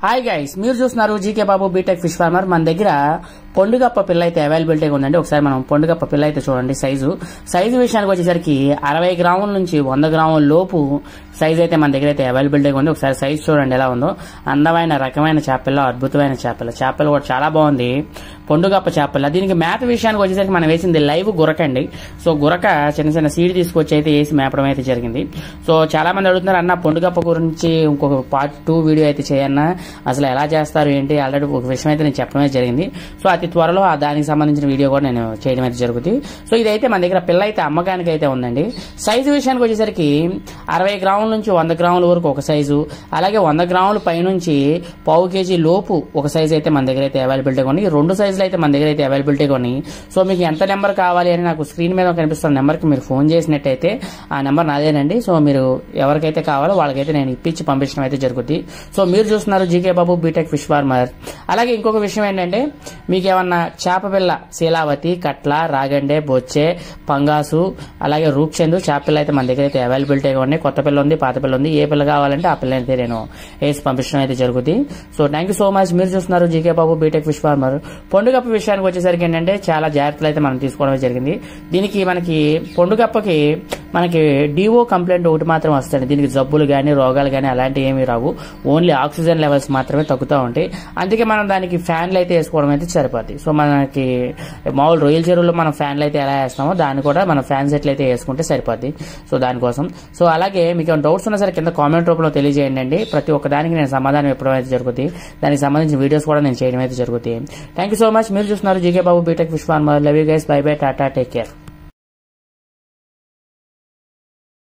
Hi guys, మీరు చూస్తున్నారు GK Babu BTech fish farmer. మన దగ్గర పొండుగప్ప పిల్ల అయితే అవైలబిలిటీగా ఉందండి. ఒకసారి మనం పొండుగప్ప పిల్ల అయితే చూడండి. సైజు విషయానికి వచ్చేసరికి 60 గ్రాముల నుంచి 100 గ్రాముల లోపు సైజ్ అయితే మన దగ్గర అయితే అవైలబిలిటీగా ఉంది. ఒకసారి సైజ్ చూడండి ఎలా ఉందో. అందమైన రకమైన చేపల్లో అద్భుతమైన చేపలు కూడా చాలా బాగుంది. పొండుగప్ప చేపల దీనికి మేత విషయానికి వచ్చేసరికి మనం వేసింది లైవ్ గురకండి. సో గురక చిన్న సీడ్ తీసుకొచ్చి అయితే వేసి మేపడం అయితే జరిగింది. సో చాలా మంది అడుగుతున్నారు, అన్న పొండుగప్ప గురించి ఇంకొక పార్ట్ 2 వీడియో అయితే చేయన్నా, అసలు ఎలా చేస్తారు ఏంటి, ఆల్రెడీ ఒక విషయం అయితే నేను చెప్పడమే జరిగింది. సో అతి త్వరలో దానికి సంబంధించిన వీడియో కూడా నేను చేయడం అయితే జరుగుతుంది. సో ఇదైతే మన దగ్గర పిల్ల అయితే అమ్మకానికి అయితే ఉందండి. సైజు విషయానికి వచ్చేసరికి 60 గ్రాముల నుంచి 100 గ్రాముల వరకు ఒక సైజు, అలాగే 100 గ్రాముల పైనుంచి పావు కేజీ లోపు ఒక సైజు అయితే మన దగ్గర అయితే అవైలబిలిటీగా ఉంది. 2 సైజులు అయితే మన దగ్గర అయితే అవైలబిలిటీగా ఉన్నాయి. సో మీకు ఎంత నెంబర్ కావాలి అని నాకు స్క్రీన్ మీద కనిపిస్తున్న నెంబర్కి మీరు ఫోన్ చేసినట్టయితే ఆ నెంబర్ నాదేనండి. సో మీరు ఎవరికైతే కావాలో వాళ్ళకైతే నేను ఇప్పించి పంపించడం అయితే జరుగుతుంది. సో మీరు చూస్తున్నారు GK Babu BTech fish farmer. అలాగే ఇంకొక విషయం ఏంటంటే, మీకు ఏమన్నా చేప పిల్ల శీలావతి, కట్ల, రాగండే, బొచ్చే, పంగాసు, అలాగే రూప్చందు చేప పిల్ల అయితే మన దగ్గర అయితే అవైలబిలిటీగా ఉన్నాయి. కొత్త పిల్ల ఉంది, పాత పిల్ల ఉంది. ఏ పిల్ల కావాలంటే ఆ పిల్ల అయితే నేను వేసి పంపించడం అయితే జరుగుతుంది. So thank you so much. మీరు చూస్తున్నారు GK Babu BTech fish farmer. పొండుగప్ప విషయానికి వచ్చేసరికి ఏంటంటే, చాలా జాగ్రత్తలు అయితే మనం తీసుకోవడం జరిగింది. దీనికి మనకి పొండుగప్పకి మనకి డిఓ కంప్లైంట్ ఒకటి మాత్రం వస్తుంది. దీనికి జబ్బులు కానీ రోగాలు కానీ అలాంటివి ఏమీ రావు. ఓన్లీ ఆక్సిజన్ లెవెల్స్ మాత్రమే తగ్గుతూ ఉంటాయి. అందుకే మనం దానికి ఫ్యాన్లు అయితే వేసుకోవడం అయితే సరిపోద్ది. సో మనకి మామూలు రొయ్యల చెరువులో మనం ఫ్యాన్లు అయితే ఎలా వేస్తామో దాన్ని కూడా మనం ఫ్యాన్ సెట్లు అయితే వేసుకుంటే సరిపోద్ది. సో దానికోసం. సో అలాగే మీకు ఏమైనా డౌట్స్ ఉన్నా సరే కింద కామెంట్ రూపంలో తెలియజేయండి. ప్రతి ఒక్క దానికి నేను సమాధానం ఇవ్వడం అయితే జరుగుతుంది. దానికి సంబంధించిన వీడియోస్ కూడా నేను చేయడం అయితే జరుగుతుంది. Thank you so much. మీరు చూస్తున్నారు GK Babu BTech fish farmer. Love you guys. Bye bye, tata, take care.